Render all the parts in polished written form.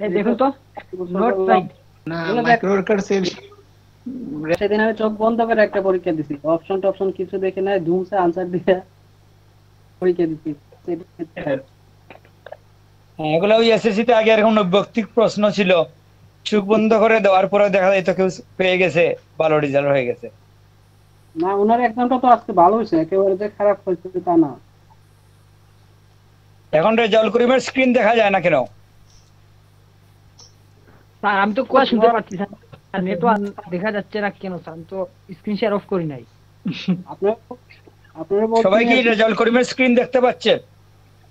এই দেখুন তো নট রাইট। না মাইক্রো রেকর্ড সেভ সেদিন আমি চোখ বন্ধ করে একটা পরীক্ষা দিছি, অপশন টপশন কিছু দেখে নাই, ধুমসে আনসার দিয়ে পরীক্ষা দিছি। হ্যাঁ, এগুলো ওই এসএসসি তে আগে এরকম নৈর্ব্যক্তিক প্রশ্ন ছিল, চোখ বন্ধ করে দেওয়ার পরে দেখা যায় তো কেউ পেয়ে গেছে, ভালো রেজাল্ট হয়ে গেছে। না ওনার এক্সামটা তো আজকে ভালো হয়েছে, একেবারে যে খারাপ হয়েছে তা না। এখন রেজাউল করিমের স্ক্রিন দেখা যায় না কেন? স্যার আমি তো কথা শুনতে পাচ্ছি স্যার, নেটওয়ার্ক দেখা যাচ্ছে না কেন স্যার? আমি তো স্ক্রিন শেয়ার অফ করি নাই। আপনার আপনারা বলছেন সবাই কি রেজাউল করিমের স্ক্রিন দেখতে পাচ্ছেন?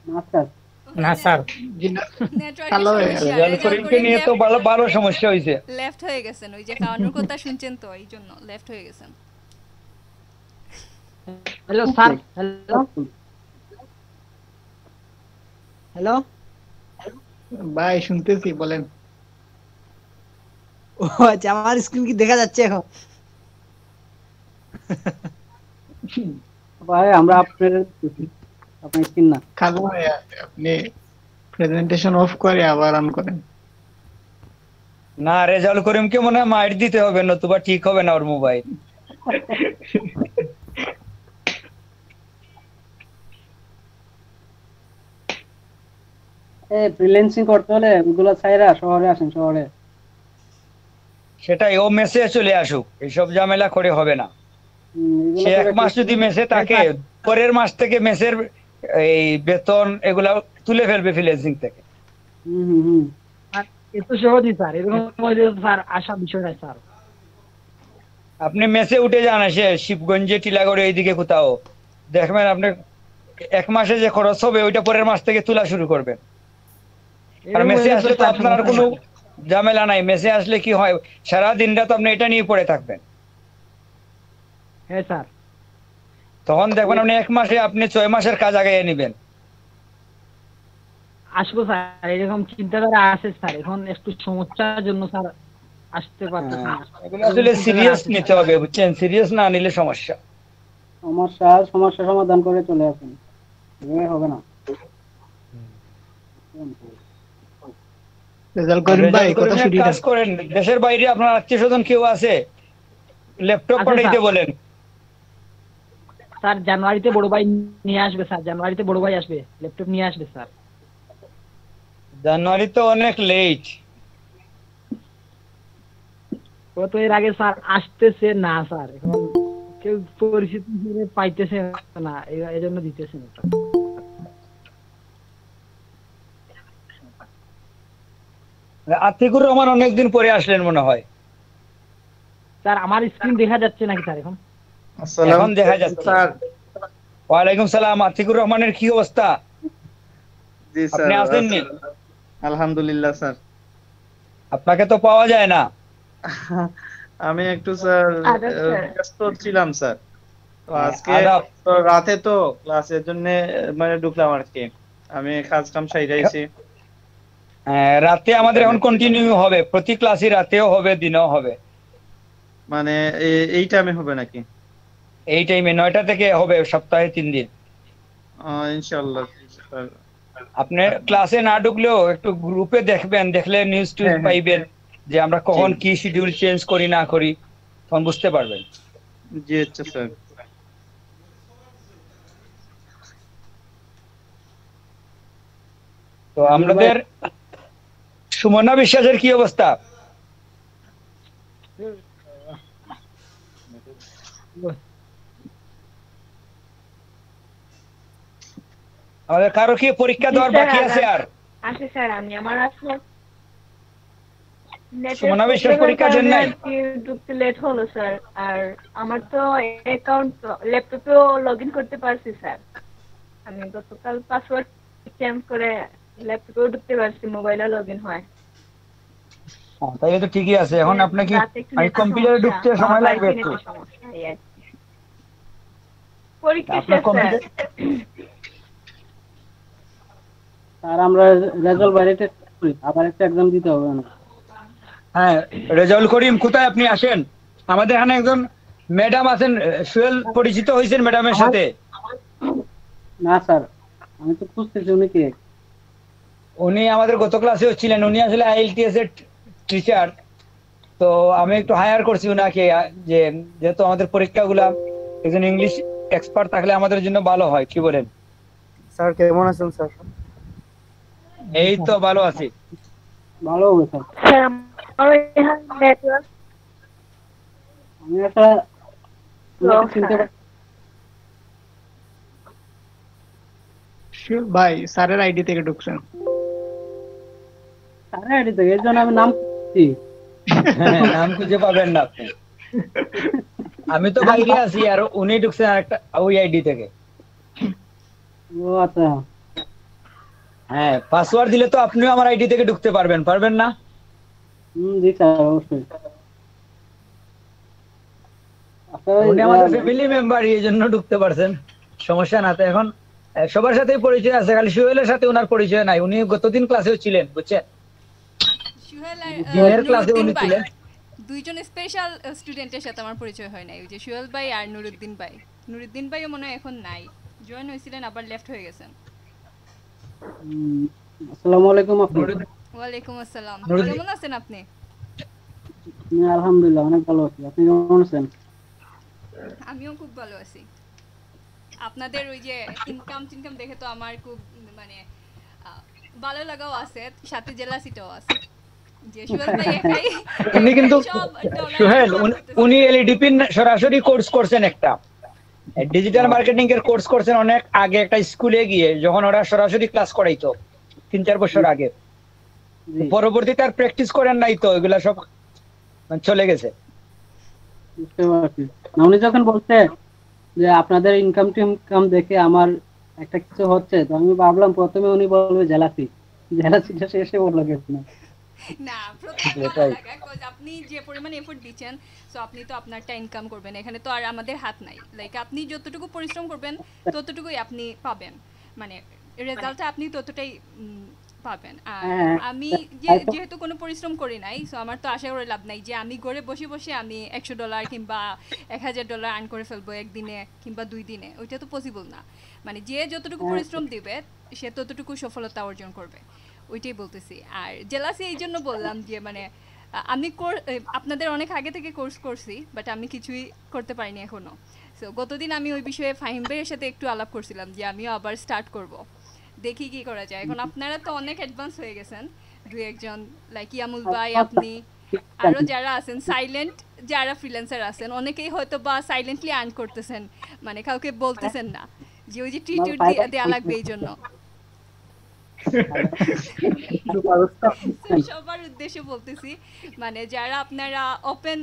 না স্যার, না স্যার, রেজাউল করিমকে নিয়ে তো ভালো ভালো সমস্যা হয়েছে। লেফট হয়ে গেছেন, ওই যে খাওয়ানোর কথা শুনছেন তো, এই জন্য লেফট হয়ে গেছেন। হ্যালো স্যার, হ্যালো হ্যালো ভাই শুনতেছি, বলেন। ও আচ্ছা, আমার স্ক্রিন কি দেখা যাচ্ছে এখন? ভাই আমরা আপনার স্ক্রিন না। খাবো ভাই, আপনি প্রেজেন্টেশন অফ করে আবার অন করেন। না, রেজাউল করিমকে মনে হয় মাইট দিতে হবে, নতুবা ঠিক হবে না ওর মোবাইল। ফ্রিল্যান্সিং করতে হলে ওগুলো ছাইরা শহরে আসেন, শহরে। সেটাই, ও মেসে চলে আসুক, এইসব ঝামেলা করে হবে না। সে এক মাস যদি মেসে থাকে, পরের মাস থেকে মেসের এই বেতন এগুলা তুলে ফেলবে ফ্রিল্যান্সিং থেকে। এত সহজই স্যার, এরকম স্যার আশা বিষয় নাই স্যার। আপনি মেসে উঠে যান, এসে শিবগঞ্জে, টিলাগড়ে, এইদিকে কোথাও দেখবেন আপনি এক মাসে যে খরচ হবে ওইটা পরের মাস থেকে তোলা শুরু করবেন। আর মেসে আসলে তো আপনার আর কোনো ঝামেলা নাই। মেসে আসলে কি হয়, সারা দিনটা তো আপনি এটা নিয়ে পড়ে থাকবেন। হ্যাঁ স্যার, তখন দেখবেন আপনি এক মাসে আপনি 6 মাসের কাজ আগাইয়ে নিবেন। আসবো স্যার, এরকম চিন্তাধারা আছে স্যার, এখন একটু সমস্যার জন্য স্যার আসতে পারতেছি না। এগুলো আসলে সিরিয়াস নিতে হবে, বুঝছেন? সিরিয়াস না নিলে সমস্যা। সমস্যা সমাধান করে চলে আসেন, হবে না। রেজাল্ট করিম ভাই কথা শুনি কাজ করেন, দেশের বাইরে আপনার আত্মীয়স্বজন কেউ আছে, ল্যাপটপ পাঠাইতে বলেন। স্যার জানুয়ারিতে বড় ভাই নিয়ে আসবে স্যার, জানুয়ারিতে বড় ভাই আসবে, ল্যাপটপ নিয়ে আসবে স্যার। জানুয়ারি তো অনেক লেট। ও তো এর আগে স্যার আসতেছে না স্যার, এখন কেউ পরিস্থিতি পাইতেছে না, এই জন্য দিতেছে না। আতিকুর রহমান অনেকদিন পরে আসলেন মনে হয়। স্যার আমার স্ক্রিন দেখা যাচ্ছে নাকি স্যার এখন? এখন দেখা যাচ্ছে স্যার। ওয়ালাইকুম সালাম। আতিকুর রহমানের কি অবস্থা? জি স্যার, আপনি আসেননি? আলহামদুলিল্লাহ স্যার। আপনাকে তো পাওয়া যায় না। আমি একটু স্যার ব্যস্ত ছিলাম স্যার, তো আজকে তো রাতে তো ক্লাসের জন্য মানে ঢুকলাম আর কি। আমি কাজ কাম সাইরাইছি। রাতে আমাদের এখন কন্টিনিউ হবে, প্রতি ক্লাসই রাতেও হবে, দিনেও হবে। মানে এই টাইমে হবে নাকি? এই টাইমে 9টা থেকে হবে, সপ্তাহে 3 দিন। ইনশাআল্লাহ। আপনি ক্লাসে না ঢুকলেও একটু গ্রুপে দেখবেন, দেখলে নিউজ টিউজ পাইবেন যে আমরা কখন কি শিডিউল চেঞ্জ করি না করি, তখন বুঝতে পারবেন। জি আচ্ছা স্যার। তো আমাদের সুমনা বিশ্বাসের কি অবস্থা? আমাদের কারো কি পরীক্ষা দেওয়ার বাকি আছে? আর আছে স্যার, আমি আমার আসলে সুমনা বিশ্বাস পরীক্ষা দেন নাই? ঢুকতে লেট হলো স্যার, আর আমার তো অ্যাকাউন্ট ল্যাপটপেও লগইন করতে পারছি স্যার। আমি গতকাল পাসওয়ার্ড চেঞ্জ করে ল্যাপটপেও ঢুকতে পারছি, মোবাইলে লগইন হয়। তাইলে তো ঠিকই আছে। এখন আপনি কি কম্পিউটারে ঢুকতে সময় লাগবে একটু? পরীক্ষা শেষ স্যার। আর আমরা রেজাল্ট বাইরে টেস্ট করি, আবার একটা এক্সাম দিতে হবে না? হ্যাঁ, রেজাউল করিম কোথায় আপনি আসেন? আমাদের এখানে একজন ম্যাডাম আছেন, সুয়েল, পরিচিত হয়েছেন ম্যাডামের সাথে? না স্যার, আমি তো খুঁজতেছি উনি কে। উনি আমাদের গত ক্লাসেও ছিলেন, উনি আসলে আইএলটিএস এর টিচার। তো আমি একটু হায়ার করছি উনাকে, যে যেহেতু আমাদের পরীক্ষাগুলা একজন ইংলিশ এক্সপার্ট থাকলে আমাদের জন্য ভালো হয়, কি বলেন? স্যার কেমন আছেন স্যার? এই তো ভালো আছি। ভালো হবে স্যার। স্যার আমার এখানে নেটওয়ার্ক আমি একটা চিনতে পারি। ভাই স্যারের আইডি থেকে ঢুকছেন। আরে এটি তো এর জন্য আমি নাম কি নাম খুঁজে পাবেন না আপনি। আমি তো বাইরে আছি, আর উনি ঢুকছেন আরেকটা ওই আইডি থেকে। ও আচ্ছা। হ্যাঁ, পাসওয়ার্ড দিলে তো আপনিও আমার আইডি থেকে ঢুকতে পারবেন, পারবেন না? জি স্যার অবশ্যই। উনি আমাদের ফ্যামিলি মেম্বার, এই জন্য ঢুকতে পারছেন, সমস্যা না। তো এখন সবার সাথেই পরিচয় আছে, খালি সোহেলের সাথে ওনার পরিচয় নাই। উনি গতদিন ক্লাসেও ছিলেন, বুঝছেন? সুহেল আর দিনের ক্লাসে নুরুদ্দিন উনি ভাই, ছিলেন। দুইজন স্পেশাল স্টুডেন্টের সাথে আমার পরিচয় হয় নাই, ওই যে সুহেল ভাই আর নুরুদ্দিন ভাই। নুরুদ্দিন ভাইও মনে হয় এখন নাই, জয়েন হয়েছিলেন আবার লেফট হয়ে গেছেন। আসসালামু আলাইকুম আপু। ওয়ালাইকুম আসসালাম, নুরুদ্দিন। কেমন আছেন আপনি? আলহামদুলিল্লাহ অনেক ভালো আছি, আপনি কেমন আছেন? আমিও খুব ভালো আছি। আপনাদের ওই যে ইনকাম টিনকাম দেখে তো আমার খুব মানে ভালো লাগাও আছে, সাথে জেলাসিটাও আছে যে সুহেল ভাই একাই উনি কিন্তু সব ডলার সোহেল উনি এলডিপি সরাসরি কোর্স করছেন, একটা ডিজিটাল মার্কেটিং এর কোর্স করছেন অনেক আগে, একটা স্কুলে গিয়ে, যখন ওরা সরাসরি ক্লাস করাইতো 3-4 বছর আগে। পরবর্তীতে আর প্র্যাকটিস করেন নাই, তো এগুলা সব চলে গেছে। বুঝতে পারছি। উনি যখন বলছে যে আপনাদের ইনকাম টিনকাম দেখে আমার একটা কিছু হচ্ছে, তো আমি ভাবলাম প্রথমে উনি বলবে জেলাসি, জেলাসিটা শেষে বললো কেন না, প্রথম ভালো লাগা, কজ আপনি যে পরিমাণ এফোর্ট দিচ্ছেন, সো আপনি তো আপনারটা ইনকাম করবেন, এখানে তো আর আমাদের হাত নাই। লাইক আপনি যতটুকু পরিশ্রম করবেন ততটুকুই আপনি পাবেন, মানে রেজাল্টটা আপনি ততটাই পাবেন। আর আমি যেহেতু কোনো পরিশ্রম করি নাই, সো আমার তো আশা করে লাভ নাই যে আমি ঘরে বসে বসে আমি $100 কিংবা $1000 আর্ন করে ফেলবো একদিনে কিংবা 2 দিনে, ওইটা তো পসিবল না। মানে যে যতটুকু পরিশ্রম দিবে সে ততটুকু সফলতা অর্জন করবে, ওইটাই বলতেছি। আর জেলাসি এই জন্য বললাম যে মানে আমি আপনাদের অনেক আগে থেকে কোর্স করছি, বাট আমি কিছুই করতে পারিনি এখনো। সো গতদিন আমি ওই বিষয়ে ফাহিম ভাইয়ের সাথে একটু আলাপ করছিলাম যে আমিও আবার স্টার্ট করব, দেখি কি করা যায়। এখন আপনারা তো অনেক অ্যাডভান্স হয়ে গেছেন, 2-1 লাইক ইয়ামুল ভাই, আপনি আরো যারা আছেন সাইলেন্ট, যারা ফ্রিল্যান্সার আছেন, অনেকেই হয়তো বা সাইলেন্টলি আর্ন করতেছেন, মানে কাউকে বলতেছেন না যে ওই যে টিটিউড দেয়া লাগবে এই জন্য। সবার উদ্দেশ্যে বলতেছি, মানে যারা আপনারা ওপেন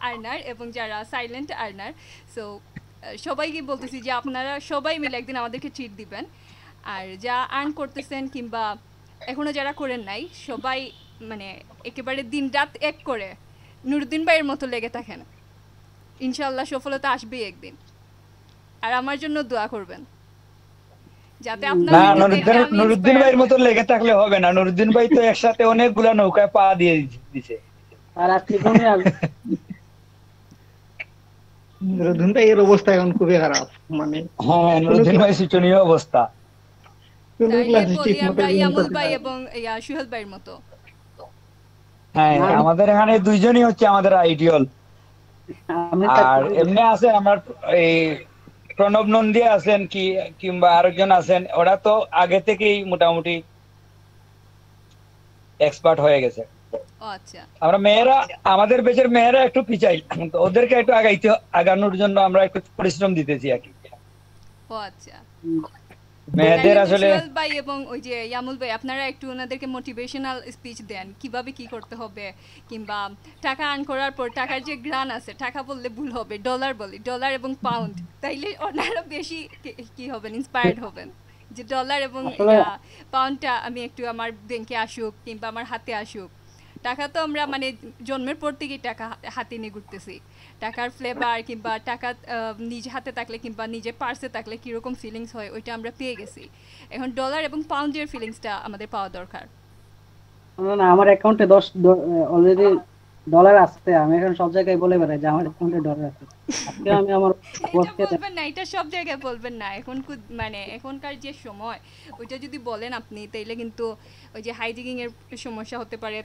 আর্নার এবং যারা সাইলেন্ট আর্নার, সো সবাইকে বলতেছি যে আপনারা সবাই মিলে একদিন আমাদেরকে ট্রিট দিবেন। আর যা আর্ন করতেছেন কিংবা এখনো যারা করেন নাই, সবাই মানে একেবারে দিন রাত এক করে নুরুদ্দিন ভাইয়ের মতো লেগে থাকেন, ইনশাআল্লাহ সফলতা আসবেই একদিন। আর আমার জন্য দোয়া করবেন যাতে না, নুরুদ্দিন ভাইয়ের মতো লেগে থাকলে হবে না। নুরুদ্দিন ভাই তো একসাথে অনেকগুলা নৌকায় পা দিয়ে দিছে। আর আজকে কোনে আসবে? নুরুদ্দিন ভাই এর অবস্থা এখন খুবই খারাপ, মানে হ্যাঁ, নুরুদ্দিন ভাই শোচনীয় অবস্থা। ইয়ামুল ভাই এবং সুহেল ভাইয়ের মতো। হ্যাঁ, আমাদের এখানে দুইজনই হচ্ছে আমাদের আইডিয়াল। আর এমনি আছে আমার এই প্রণব নন্দী আছেন কিংবা আরেকজন আছেন, ওরা তো আগে থেকেই মোটামুটি এক্সপার্ট হয়ে গেছে। আচ্ছা, আমরা মেয়েরা, আমাদের বেচের মেয়েরা একটু পিছাই, ওদেরকে একটু আগানোর জন্য আমরা একটু পরিশ্রম দিতেছি আর কি। ও আচ্ছা, মেয়েদের আসলে সুহেল ভাই এবং ওই যে ইয়ামুল ভাই, আপনারা একটু ওনাদেরকে মোটিভেশনাল স্পিচ দেন কিভাবে কি করতে হবে, কিংবা টাকা আর্ন করার পর টাকার যে গ্রান আছে, টাকা বললে ভুল হবে, ডলার বলি, ডলার এবং পাউন্ড, তাইলে ওনারা বেশি কি হবেন, ইন্সপায়ার্ড হবেন যে ডলার এবং পাউন্ডটা আমি একটু আমার ব্যাংকে আসুক কিংবা আমার হাতে আসুক। টাকা তো আমরা মানে জন্মের পর থেকেই টাকা হাতে নিয়ে ঘুরতেছি, টাকার ফ্লেভার কিংবা টাকা নিজ হাতে থাকলে কিংবা নিজে পার্সে থাকলে কীরকম ফিলিংস হয় ওইটা আমরা পেয়ে গেছি। এখন ডলার এবং পাউন্ডের ফিলিংসটা আমাদের পাওয়া দরকার। না, আমার অ্যাকাউন্টে 10 অলরেডি ডলার আছে, আমি এখন সব জায়গায় বলে বেড়াই যে আমার অ্যাকাউন্টে ডলার আছে। আজকে আমি আমার এটা বসকে বলবেন না, এটা সব জায়গায় বলবেন না। এখন মানে এখনকার যে সময় ওইটা যদি বলেন আপনি তাইলে কিন্তু ওই যে হাইজিকিং এর সমস্যা হতে পারে।